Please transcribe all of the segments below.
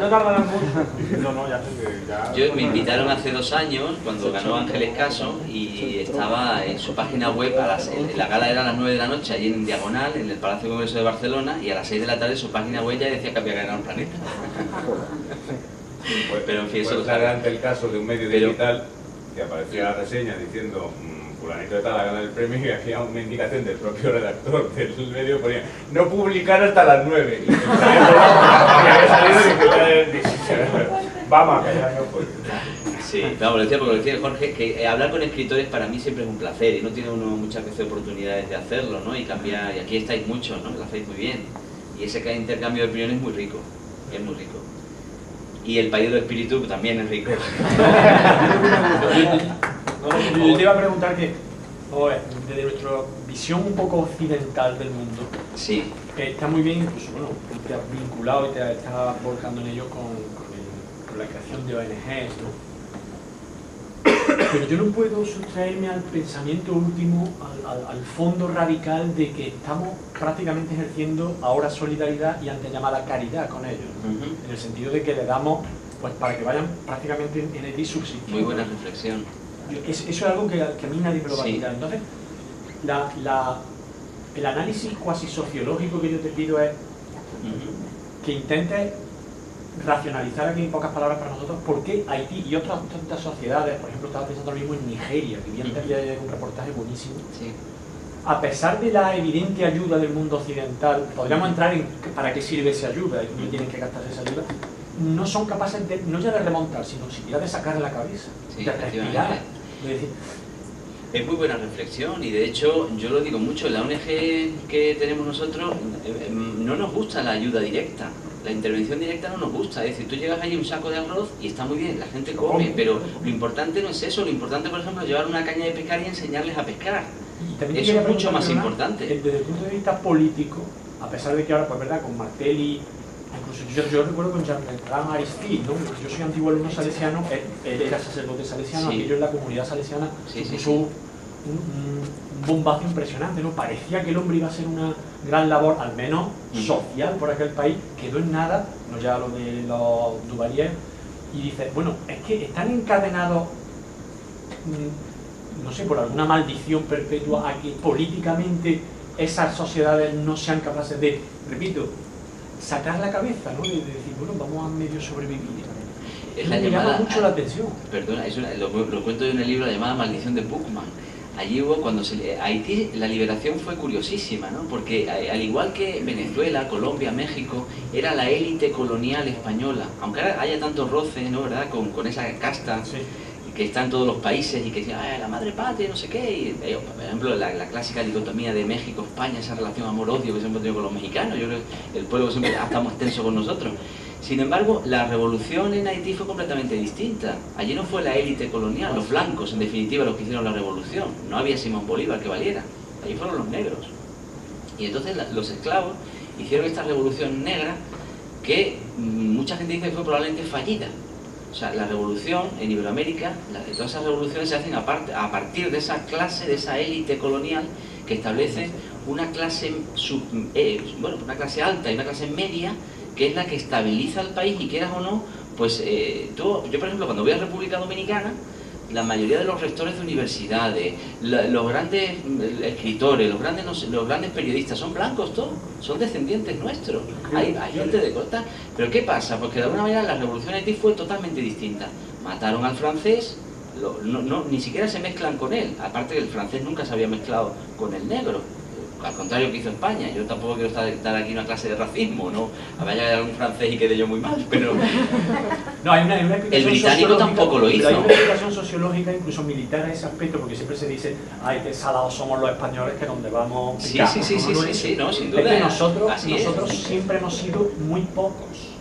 no tardarán mucho. No, ya sé que ya... Yo me invitaron hace 2 años, cuando ganó Ángeles Caso, y estaba en su página web, la gala era a las 9 de la noche, allí en Diagonal, en el Palacio de Congreso de Barcelona, y a las 6 de la tarde su página web ya decía que había ganado un planeta. Pues, pero en fin, eso pues lo sabe. ante el caso de un medio digital que aparecía la reseña diciendo fulanito de tal ha ganado el premio y había una indicación del propio redactor del medio, ponía no publicar hasta las 9 y había salido y vamos a callarnos porque... Sí, vamos, lo decía porque lo decía Jorge, que hablar con escritores para mí siempre es un placer y no tiene uno muchas veces oportunidades de hacerlo, ¿no? Y cambiar, y aquí estáis muchos, ¿no? Lo hacéis muy bien. Y ese intercambio de opiniones es muy rico, es muy rico. Y el país de los espíritus también es rico. Yo te iba a preguntar que, desde nuestra visión un poco occidental del mundo, sí, está muy bien, incluso, bueno, tú te has vinculado y te estás volcando en ello con la creación de ONGs, ¿no? Pero yo no puedo sustraerme al pensamiento último, al fondo radical de que estamos prácticamente ejerciendo ahora solidaridad y antes llamada caridad con ellos, en el sentido de que le damos, pues para que vayan prácticamente en el subsistiendo. Muy buena reflexión. Eso es algo que a mí nadie me lo va a quitar. Entonces, el análisis cuasi sociológico que yo te pido es que intentes racionalizar aquí en pocas palabras para nosotros por qué Haití y otras tantas sociedades, por ejemplo, estaba pensando ahora mismo en Nigeria, que vi antes de un reportaje buenísimo, a pesar de la evidente ayuda del mundo occidental, podríamos entrar en para qué sirve esa ayuda y no tienen que gastarse esa ayuda, no son capaces de, no ya de remontar, sino siquiera de sacar la cabeza, de respirar, de decir... Es muy buena reflexión y de hecho yo lo digo mucho, en la ONG que tenemos nosotros no nos gusta la ayuda directa, la intervención directa no nos gusta, es decir, tú llegas allí un saco de arroz y está muy bien, la gente come, pero lo importante no es eso, lo importante por ejemplo es llevar una caña de pescar y enseñarles a pescar, eso es mucho más importante. Desde el punto de vista político, a pesar de que ahora, pues verdad, con Martelli, incluso yo recuerdo con Jean-Bertrand Aristide, ¿no? Yo soy antiguo alumno salesiano, él era sacerdote salesiano, aquello en la comunidad salesiana puso un bombazo impresionante, ¿no? Parecía que el hombre iba a hacer una gran labor, al menos social, por aquel país, quedó en nada, no ya lo de los Duvalier, y dice, bueno, es que están encadenados, no sé, por alguna maldición perpetua a que políticamente esas sociedades no sean capaces de, repito, sacar la cabeza, ¿no? De decir, bueno, vamos a medio sobrevivir. Me llama mucho la atención. Perdona, lo cuento de un libro llamado Maldición de Bookman. Allí hubo, Haití, la liberación fue curiosísima, ¿no? Porque al igual que Venezuela, Colombia, México, era la élite colonial española, aunque haya tanto roce, ¿no? ¿Verdad? Con esa casta que está en todos los países y que dicen, la madre patria, no sé qué, y, por ejemplo, la clásica dicotomía de México-España, esa relación amor-odio que siempre hemos tenido con los mexicanos, yo creo que el pueblo siempre está más tenso con nosotros. Sin embargo, la revolución en Haití fue completamente distinta. Allí no fue la élite colonial, los blancos, en definitiva, los que hicieron la revolución. No había Simón Bolívar que valiera. Allí fueron los negros. Y entonces los esclavos hicieron esta revolución negra que mucha gente dice que fue probablemente fallida. O sea, la revolución en Iberoamérica, todas esas revoluciones se hacen a partir de esa clase, de esa élite colonial que establece una clase, una clase alta y una clase media, que es la que estabiliza el país y quieras o no, pues yo por ejemplo cuando voy a República Dominicana, la mayoría de los rectores de universidades, los grandes escritores, los grandes periodistas son blancos todos, son descendientes nuestros, hay gente de costa, pero ¿qué pasa? Pues que de alguna manera la revolución de Haití fue totalmente distinta, mataron al francés, ni siquiera se mezclan con él, aparte que el francés nunca se había mezclado con el negro. Al contrario que hizo España, yo tampoco quiero dar aquí una clase de racismo, no vaya algún francés y quede yo muy mal, pero no, hay una el británico tampoco lo hizo. Pero hay una explicación sociológica, incluso militar a ese aspecto, porque siempre se dice, ay, qué salados somos los españoles, que donde vamos... Sí, no, sin duda. Es que nosotros siempre hemos sido muy pocos,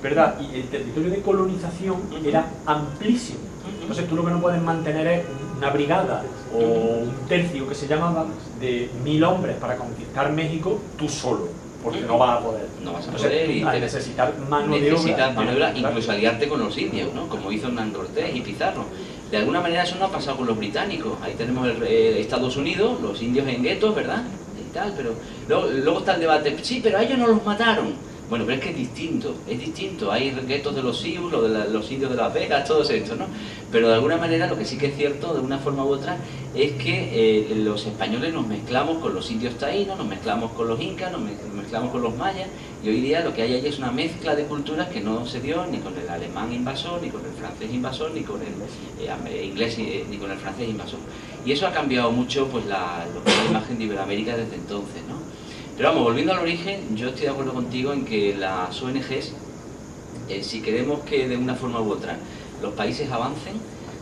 ¿verdad? Y el territorio de colonización era amplísimo. Entonces tú lo que no puedes mantener es una brigada o un tercio que se llamaba de 1000 hombres para conquistar México tú solo, porque no vas a poder. No vas a poder y necesitar mano de obra. Necesitas mano de obra, incluso aliarte con los indios, ¿no? Como hizo Hernán Cortés y Pizarro. De alguna manera eso no ha pasado con los británicos. Ahí tenemos Estados Unidos, los indios en guetos, ¿verdad? Y tal, pero luego está el debate, sí, pero a ellos no los mataron. Bueno, pero es que es distinto. Hay guetos de los Sioux, los indios de Las Vegas, todos estos, ¿no? Pero de alguna manera lo que sí que es cierto, de una forma u otra, es que los españoles nos mezclamos con los indios taínos, nos mezclamos con los incas, nos mezclamos con los mayas, y hoy día lo que hay allí es una mezcla de culturas que no se dio ni con el alemán invasor, ni con el francés invasor, ni con el inglés, ni con el francés invasor. Y eso ha cambiado mucho pues lo que es la imagen de Iberoamérica desde entonces, ¿no? Pero vamos, volviendo al origen, yo estoy de acuerdo contigo en que las ONGs, si queremos que de una forma u otra los países avancen,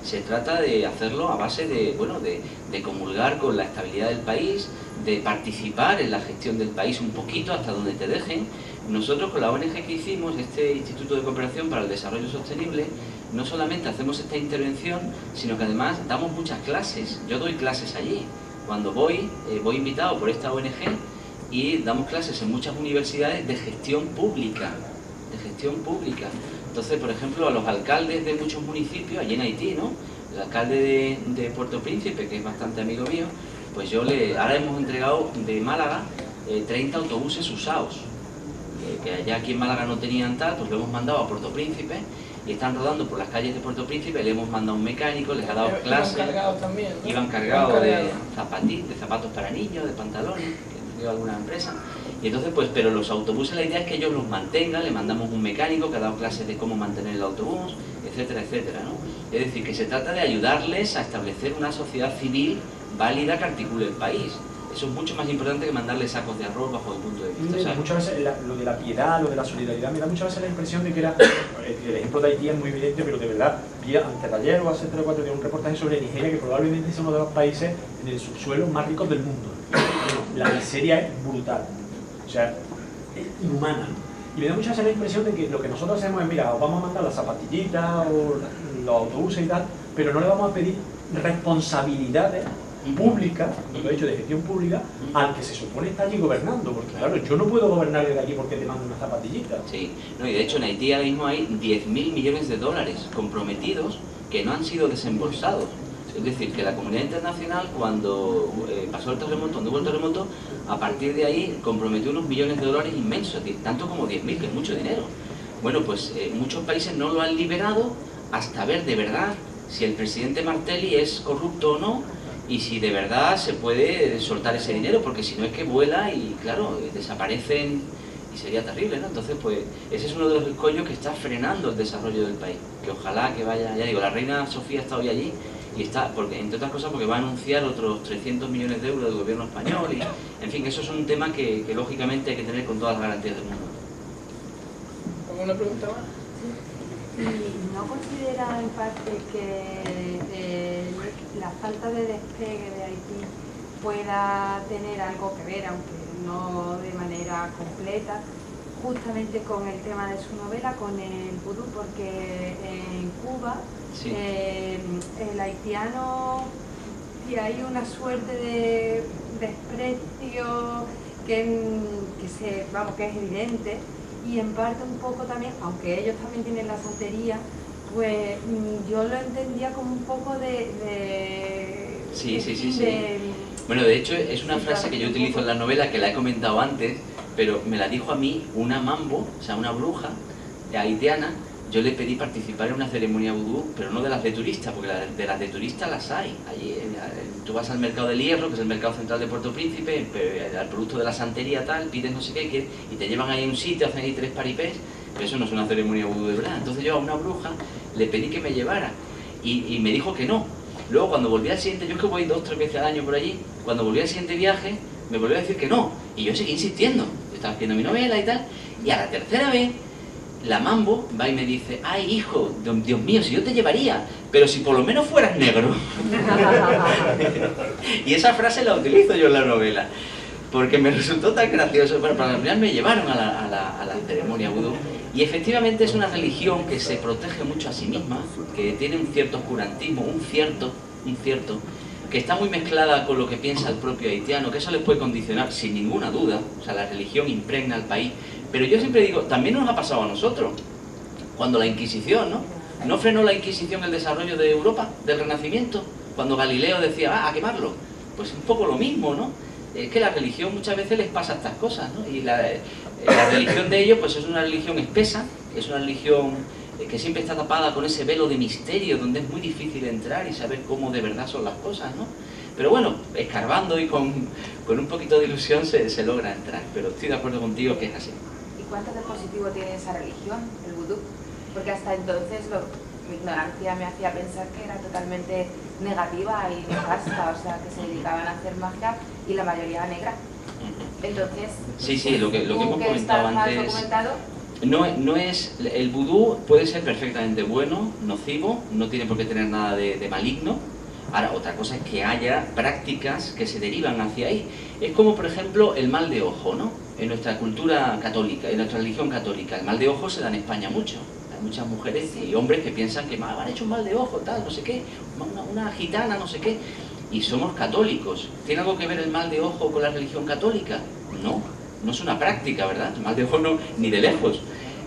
se trata de hacerlo a base de, bueno, de comulgar con la estabilidad del país, de participar en la gestión del país un poquito hasta donde te dejen. Nosotros con la ONG que hicimos, este Instituto de Cooperación para el Desarrollo Sostenible, no solamente hacemos esta intervención, sino que además damos muchas clases. Yo doy clases allí. Cuando voy invitado por esta ONG, y damos clases en muchas universidades de gestión pública, Entonces, por ejemplo, a los alcaldes de muchos municipios, allí en Haití, ¿no? El alcalde de Puerto Príncipe, que es bastante amigo mío, pues ahora hemos entregado de Málaga 30 autobuses usados, que allá aquí en Málaga no tenían tal, pues lo hemos mandado a Puerto Príncipe, y están rodando por las calles de Puerto Príncipe, le hemos mandado un mecánico, les ha dado clases. Iban cargados también, ¿no? Iban cargados de zapatos para niños, de pantalones, alguna empresa, y entonces pues, pero los autobuses, la idea es que ellos los mantengan, le mandamos un mecánico que ha dado clases de cómo mantener el autobús, etcétera, etcétera, ¿no? Es decir, que se trata de ayudarles a establecer una sociedad civil válida que articule el país. Eso es mucho más importante que mandarles sacos de arroz bajo el punto de vista. O sea, muchas veces lo de la piedad, lo de la solidaridad, me da muchas veces la impresión de que el ejemplo de Haití es muy evidente, pero de verdad, vi antes de ayer o hace 3 o 4 días un reportaje sobre Nigeria, que probablemente es uno de los países en el subsuelo más ricos del mundo. La miseria es brutal, o sea, es inhumana. Y me da muchas veces la impresión de que lo que nosotros hacemos es, mira, os vamos a mandar las zapatillitas o los autobuses y tal, pero no le vamos a pedir responsabilidades pública, lo he dicho, de gestión pública, al que se supone está allí gobernando, porque claro, yo no puedo gobernar desde aquí porque te mando una zapatillita. Sí, no, y de hecho en Haití ahora mismo hay 10.000 millones de dólares comprometidos que no han sido desembolsados. Es decir, que la comunidad internacional, cuando pasó el terremoto, cuando hubo el terremoto, a partir de ahí comprometió unos millones de dólares inmensos, tanto como 10.000, que es mucho dinero. Bueno, pues muchos países no lo han liberado hasta ver de verdad si el presidente Martelly es corrupto o no, y si de verdad se puede soltar ese dinero, porque si no es que vuela y claro, desaparecen y sería terrible, ¿no? Entonces pues ese es uno de los escollos que está frenando el desarrollo del país, que ojalá que vaya, ya digo, la reina Sofía está hoy allí y está, porque entre otras cosas porque va a anunciar otros 300 millones de euros del gobierno español y en fin, eso es un tema que lógicamente hay que tener con todas las garantías del mundo. ¿Alguna pregunta más? ¿Y no considera en parte que la falta de despegue de Haití pueda tener algo que ver, aunque no de manera completa, justamente con el tema de su novela, con el vudú? Porque en Cuba, sí, el haitiano, y hay una suerte de desprecio que es evidente, y en parte un poco también, aunque ellos también tienen la santería, pues yo lo entendía como un poco Sí. Bueno, de hecho es una frase que yo utilizo en la novela, que la he comentado antes, pero me la dijo a mí una mambo, o sea, una bruja haitiana. Yo le pedí participar en una ceremonia vudú, pero no de las de turistas, porque de las de turistas las hay. Allí tú vas al mercado del Hierro, que es el mercado central de Puerto Príncipe, al producto de la santería tal, pides no sé qué, y te llevan ahí a un sitio, hacen ahí 3 paripés, pero eso no es una ceremonia vudú de verdad. Entonces yo a una bruja le pedí que me llevara, y me dijo que no. Luego cuando volví al siguiente, yo es que voy 2 o 3 veces al año por allí, cuando volví al siguiente viaje, me volvió a decir que no, y yo seguí insistiendo. Yo estaba haciendo mi novela y tal, y a la tercera vez, la mambo va y me dice, ay hijo, Dios mío, si yo te llevaría, pero si por lo menos fueras negro. Y esa frase la utilizo yo en la novela, porque me resultó tan gracioso. Bueno, para final me llevaron a la ceremonia vudú, y efectivamente es una religión que se protege mucho a sí misma, que tiene un cierto oscurantismo, un cierto, que está muy mezclada con lo que piensa el propio haitiano, que eso les puede condicionar sin ninguna duda. O sea, la religión impregna al país. Pero yo siempre digo, también nos ha pasado a nosotros, cuando la Inquisición, ¿no frenó la Inquisición el desarrollo de Europa, del Renacimiento? Cuando Galileo decía, a quemarlo. Pues un poco lo mismo, ¿no? es que la religión muchas veces les pasa estas cosas, ¿no? Y la religión de ellos pues es una religión espesa, es una religión que siempre está tapada con ese velo de misterio, donde es muy difícil entrar y saber cómo de verdad son las cosas, ¿no? Pero bueno, escarbando y con un poquito de ilusión se logra entrar, pero estoy de acuerdo contigo que es así. ¿Y cuánto de positivo tiene esa religión, el vudú? Porque hasta entonces mi ignorancia me hacía pensar que era totalmente negativa y nefasta, o sea, que se dedicaban a hacer magia y la mayoría negra. Entonces, sí, lo que hemos que comentado está antes... documentado, No es, el vudú puede ser perfectamente bueno, nocivo, no tiene por qué tener nada de maligno. Ahora, otra cosa es que haya prácticas que se derivan hacia ahí. Es como, por ejemplo, el mal de ojo, ¿no? En nuestra cultura católica, en nuestra religión católica, el mal de ojo se da en España mucho. Hay muchas mujeres y hombres que piensan que han hecho un mal de ojo, tal, no sé qué, una gitana, no sé qué. Y somos católicos. ¿Tiene algo que ver el mal de ojo con la religión católica? No es una práctica, ¿verdad? El mal de ojo no, ni de lejos.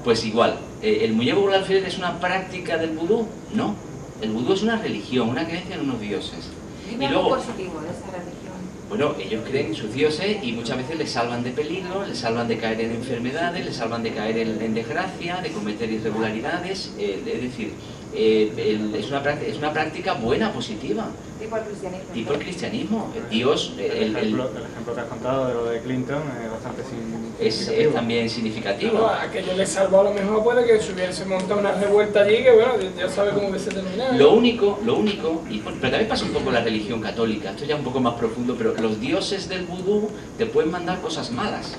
Pues igual, ¿el muñeco con alfiler es una práctica del vudú? No. El vudú es una religión, una creencia en unos dioses. dime algo positivo de esa religión. Bueno, ellos creen en sus dioses y muchas veces les salvan de peligro, les salvan de caer en enfermedades, les salvan de caer en desgracia, de cometer irregularidades. Es decir, es una práctica buena, positiva. Tipo el cristianismo. Tipo el cristianismo. Dios... El ejemplo que has contado de lo de Clinton es bastante significativo. Es también significativo. No, aquello le salvó, a lo mejor puede que se hubiese montado una revuelta allí, que bueno, Dios sabe cómo hubiese terminado. Lo único, pero también pasa un poco en la religión católica, esto ya un poco más profundo, pero los dioses del vudú te pueden mandar cosas malas.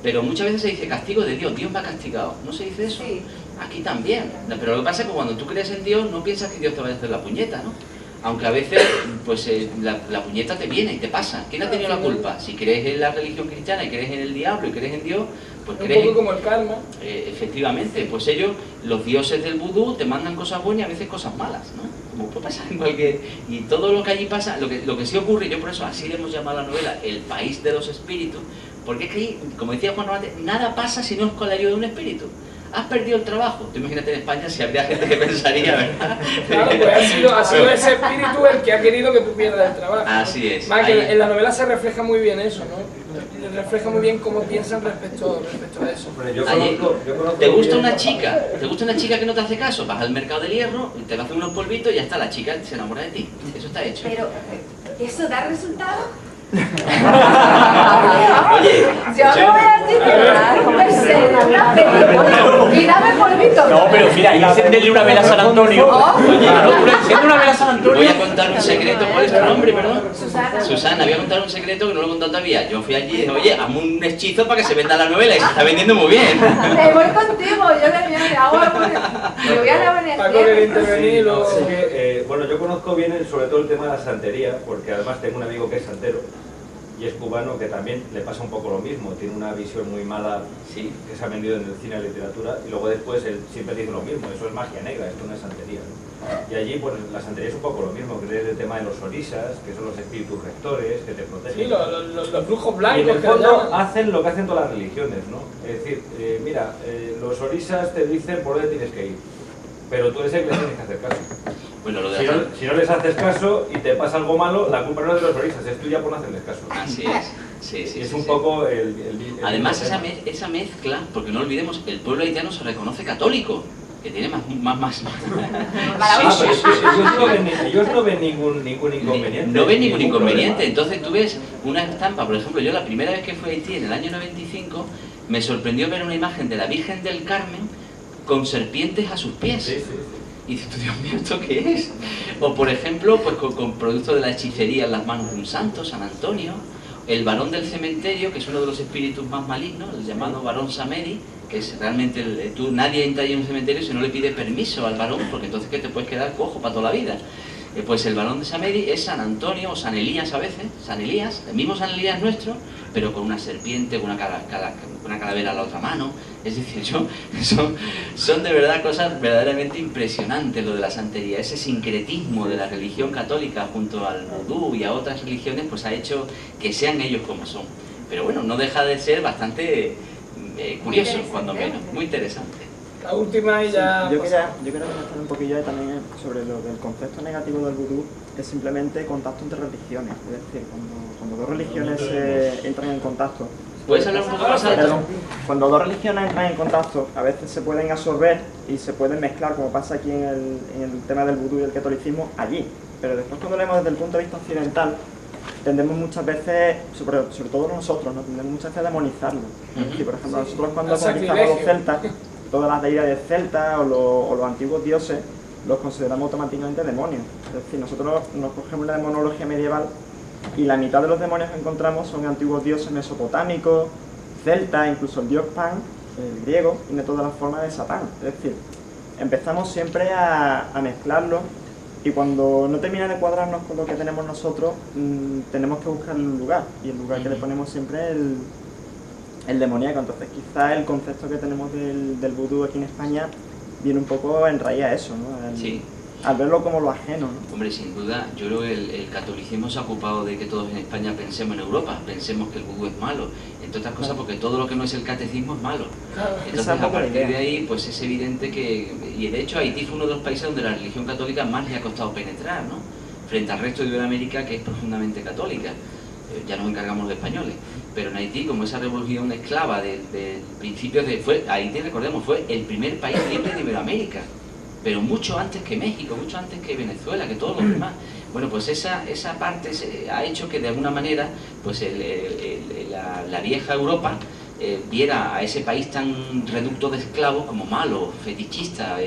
Pero muchas veces se dice castigo de Dios, Dios me ha castigado. ¿No se dice eso? Sí. Aquí también. Pero lo que pasa es que cuando tú crees en Dios no piensas que Dios te va a hacer la puñeta, ¿no? Aunque a veces pues la puñeta te viene y te pasa. ¿Quién ha tenido la culpa? Si crees en la religión cristiana y crees en el diablo y crees en Dios, pues crees... Un poco como el karma. Efectivamente, pues ellos, los dioses del vudú, te mandan cosas buenas y a veces cosas malas, ¿no? Como puede pasar en cualquier... Y todo lo que allí pasa, lo que sí ocurre, yo por eso así le hemos llamado a la novela El País de los Espíritus, porque es que ahí, como decía Juan antes, nada pasa si no es con la ayuda de un espíritu. Has perdido el trabajo. Tú imagínate en España si habría gente que pensaría, ¿verdad? Claro, pues ha sido ese espíritu el que ha querido que tú pierdas el trabajo. Así es. Más que en la novela se refleja muy bien eso, ¿no? Refleja muy bien cómo piensan respecto a eso. Yo conozco ¿Te gusta bien- una chica? ¿Te gusta una chica que no te hace caso? Vas al mercado del hierro, te vas a hacer unos polvitos y ya está, la chica se enamora de ti. Eso está hecho. Pero, ¿eso da resultado? Oye, Yo no voy a decir una escena, una película y dame polvito. No, pero mira, y encenderle una vela a San Antonio. Oye, no, tú le enciendes una vela a San Antonio. voy a contar un secreto. ¿Cuál es tu nombre, perdón? Susana. Susana, voy a contar un secreto que no lo he contado todavía. Yo fui allí y dije, oye, hazme un hechizo para que se venda la novela y se está vendiendo muy bien. Me voy contigo, yo me hago algo. Me voy a la Paco quiere ONG. intervenir y luego... Sí que, bueno, yo conozco bien sobre todo el tema de la santería, porque además tengo un amigo que es santero y es cubano, que también le pasa un poco lo mismo, tiene una visión muy mala Sí. que se ha vendido en el cine y la literatura, y luego después él siempre dice lo mismo, eso es magia negra, esto no es santería, ¿no? Y allí, pues la santería es un poco lo mismo, que es el tema de los orisas, que son los espíritus rectores, que te protegen. Sí, los brujos Y en blancos el que fondo le llaman. hacen lo que hacen todas las religiones, ¿no? Es decir, mira, los orisas te dicen por dónde tienes que ir, pero tú eres el que les tienes que hacer caso. Bueno, lo de Si no les haces caso y te pasa algo malo, la culpa no es de los orisas, es tuya por no hacerles caso. Así es. Sí, sí, Y es sí, un sí. poco el Además, tema. esa mezcla, porque no olvidemos, el pueblo haitiano se reconoce católico, que tiene más. Ah, pero ellos no ven ningún inconveniente. No ven ningún problema. inconveniente. Entonces tú ves una estampa, por ejemplo, yo la primera vez que fui a Haití en el año 95, me sorprendió ver una imagen de la Virgen del Carmen con serpientes a sus pies. Sí, sí, sí. Y dices, tú, Dios mío, ¿esto qué es? O por ejemplo, pues con productos de la hechicería en las manos de un santo, San Antonio, el varón del cementerio, que es uno de los espíritus más malignos, el llamado varón Samedi, que es realmente, nadie entra ahí en un cementerio si no le pide permiso al varón, porque entonces que te puedes quedar cojo para toda la vida. Pues el varón de Samedi es San Antonio o San Elías a veces, San Elías, el mismo San Elías nuestro, pero con una serpiente, con una calavera a la otra mano. Es decir, son de verdad cosas verdaderamente impresionantes lo de la santería. Ese sincretismo de la religión católica junto al vudú y a otras religiones pues ha hecho que sean ellos como son. Pero bueno, no deja de ser bastante curioso, cuando menos, muy interesante. La última y ya... Yo quería comentar un poquillo también sobre lo del concepto negativo del vudú. es simplemente contacto entre religiones, es decir, cuando dos religiones entran en contacto. ¿Puedes hablar un poco más alto? Perdón. Cuando dos religiones entran en contacto, a veces se pueden absorber y se pueden mezclar, como pasa aquí en el tema del vudú y el catolicismo, allí. Pero después, cuando lo vemos desde el punto de vista occidental, tendemos muchas veces, sobre todo nosotros, ¿no? Tendemos muchas veces a demonizarlo. Es decir, por ejemplo, nosotros cuando conquistamos a los celtas, todas las deidades celtas o los antiguos dioses, los consideramos automáticamente demonios. Es decir, nosotros nos cogemos la demonología medieval y la mitad de los demonios que encontramos son antiguos dioses mesopotámicos, celtas, incluso el dios Pan, el griego, tiene todas las formas de Satán. Es decir, empezamos siempre a mezclarlo y cuando no termina de cuadrarnos con lo que tenemos nosotros, tenemos que buscar un lugar, y el lugar que le ponemos siempre es el demoníaco. Entonces quizá el concepto que tenemos del vudú aquí en España viene un poco en raíz a eso, ¿no? Sí. Al verlo como lo ajeno, ¿no? Hombre, sin duda, yo creo que el catolicismo se ha ocupado de que todos en España pensemos en Europa, pensemos que el vudú es malo, entre otras cosas porque todo lo que no es el catecismo es malo. Entonces, a partir de ahí, pues es evidente que, y de hecho Haití fue uno de los países donde la religión católica más le ha costado penetrar, ¿no? Frente al resto de Iberoamérica, que es profundamente católica. Ya nos encargamos de españoles, pero en Haití, como esa revolución esclava de principios de... Haití, recordemos, fue el primer país libre de Iberoamérica, pero mucho antes que México, mucho antes que Venezuela, que todos los demás. Bueno, pues esa parte ha hecho que de alguna manera pues la vieja Europa viera a ese país tan reducto de esclavos como malo, fetichista,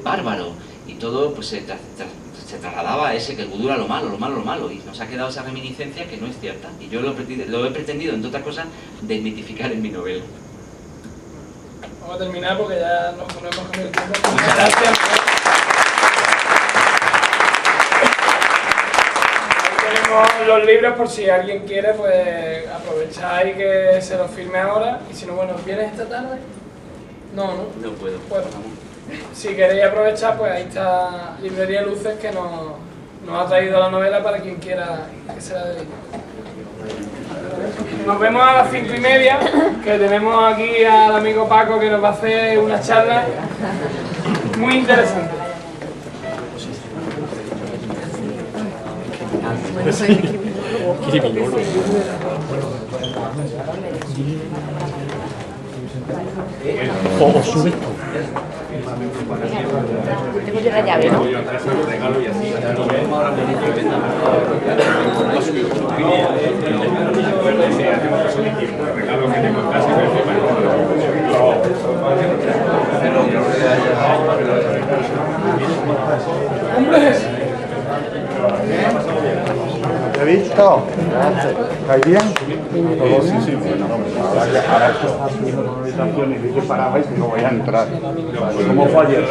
bárbaro, y todo pues se trasladaba a ese, que el vudú era lo malo, y nos ha quedado esa reminiscencia que no es cierta, y yo lo he pretendido, entre otras cosas, desmitificar en mi novela. Vamos a terminar porque ya nos ponemos con el tiempo. Muchas gracias. Ahí tenemos los libros por si alguien quiere, pues aprovechar y que se los firme ahora. Y si no, bueno, ¿vienes esta tarde? No puedo. Bueno, si queréis aprovechar, pues ahí está Librería Luces, que nos ha traído la novela para quien quiera que se la dedique. Nos vemos a las 5:30, que tenemos aquí al amigo Paco, que nos va a hacer una charla muy interesante. O sube tú. Tengo yo la llave, ¿no? ¿Te he visto? ¿Estáis bien? Todos sí, bueno. Ahora esto está haciendo una habitación y dice parabais y no voy a entrar. ¿Cómo fue ayer?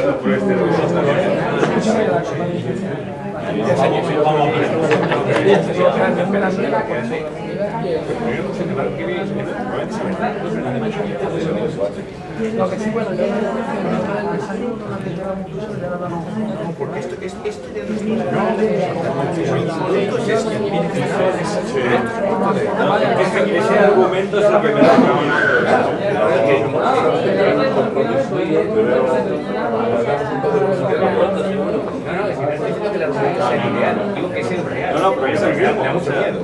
Lo que sí, bueno, yo el desayuno, la que lleva mucho, se le da la mano. Porque esto ya no es ese argumento es la primera No, pero es el real, me da mucho miedo.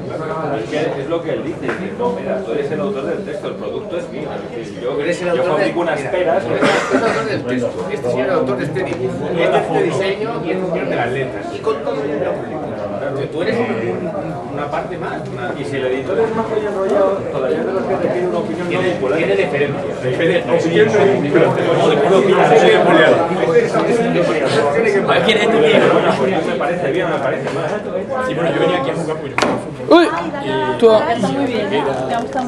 Es lo que él dice, no, mira, tú eres el autor del texto, el producto es mío. Yo fabrico unas peras. Este es el autor del texto, este señor es el autor de este dibujo, este es este diseño y este señor de las letras. Y con todo el mundo. Tú eres una parte más. Y si el editor es más enrollado, todavía de los que te pide una opinión no vinculada. Tiene diferencia. Opinión no vinculada. ¿Quién es tu tío? Bueno, pues me parece bien, me parece mal. Sí, bueno, yo venía aquí a jugar pues. ¡Uy! Está muy bien, ¿eh? Me ha gustado.